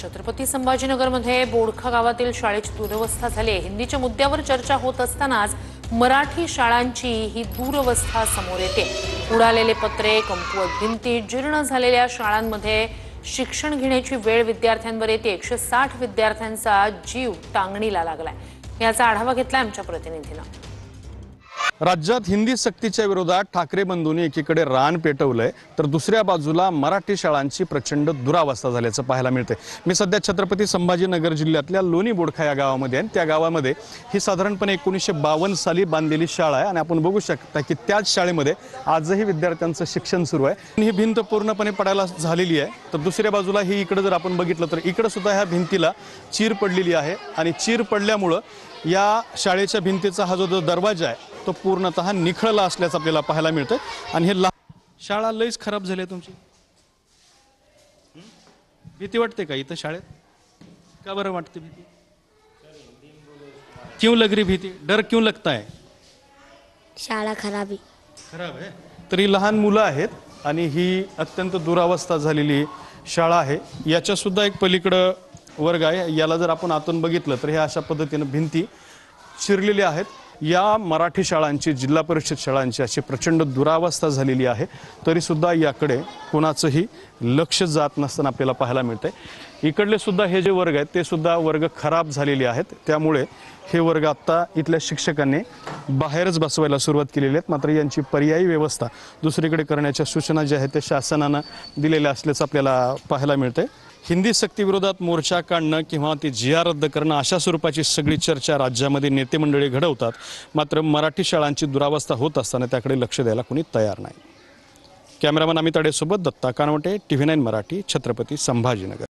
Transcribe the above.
छत्रपती संभाजीनगरमध्ये बोडखा गावातील शाळेची दुरवस्था झाली आहे। हिंदीच्या मुद्द्यावर चर्चा होत असतानाच मराठी शाळांची ही दुरवस्था समोर येते। उडालेले पत्रे, कमकुवत भिंती, जीर्ण झालेल्या शाळांमध्ये शिक्षण घेण्याची वेळ विद्यार्थ्यांवर येते। 160 विद्यार्थ्यांचा जीव टांगणीला लागलाय। याचा आढावा घेतला आमच्या प्रतिनिधीने। राज्यात हिंदी सक्तीच्या विरोधात ठाकरे बंधूंनी एकीकडे रान पेटवलंय तर दुसऱ्या बाजूला मराठी शाळांची प्रचंड दुरावस्था झाल्याचं पाहायला मिळते। मी सध्या छत्रपती संभाजीनगर जिल्ह्यातल्या लोणी बोडखा या गावामध्ये आहे। त्या गावामध्ये ही साधारणपणे 1952 साली बांधलेली शाळा आहे आणि आपण बघू शकता की त्याच शाळेमध्ये आजही विद्यार्थ्यांचं शिक्षण सुरू आहे। ही भिंत पूर्णपणे पडायला झालेली आहे तर दुसऱ्या बाजूला ही इकडे जर आपण बघितलं तर इकडे सुद्धा ह्या भिंतीला चीर पडलेली आहे आणि चीर पडल्यामुळे या शाळेच्या भिंतीचा हा जो दरवाजा आहे तो पूर्णतः निखळला असल्याचं आपल्याला पाहायला मिळतं। आणि हे शाळा लईच खराब झाली आहे तुमची। भीती वाटते का इथं शाळेत? का बरं वाटते भीती? क्यों लग रही भीती? डर क्यों लगता है? शाळा खराब आहे। तर ही लहान मुलं आहेत आणि ही अत्यंत दुरावस्था झालेली शाळा आहे। याच्या सुद्धा एक पलीकडं वर्ग आहे। याला जर आपण आतून बघितलं तर हे अशा पद्धतीने भिंती चिरलेल्या आहेत। या मराठी शाळांची, जिल्हा परिषद शाळांची अशी प्रचंड दुरावस्था झालेली आहे। तरी सुद्धा याकडे कोणाचंही लक्ष जात नसताना आपल्याला पाहायला मिळतंय। इकडले सुद्धा हे जे वर्ग आहेत ते सुद्धा वर्ग खराब झालेले आहेत। त्यामुळे हे वर्ग आता इथल्या शिक्षकांनी बाहेरच बसवायला सुरुवात केलेली आहेत। मात्र यांची पर्यायी व्यवस्था दुसरीकडे करण्याच्या सूचना ज्या आहेत ते शासनानं दिलेल्या असल्याचं आपल्याला पाहायला मिळतंय। हिंदी सक्ती विरोधात मोर्चा काढणं किंवा ती GR रद्द करणं अशा स्वरूपाची सगळी चर्चा राज्यामध्ये नेते मंडळी घडवतात। मात्र मराठी शाळांची दुरावस्था होत असताना त्याकडे लक्ष द्यायला कोणी तयार नाही। कॅमेरामन अमित अडेसोबत दत्ता कानवटे, TV9 मराठी, छत्रपती संभाजीनगर।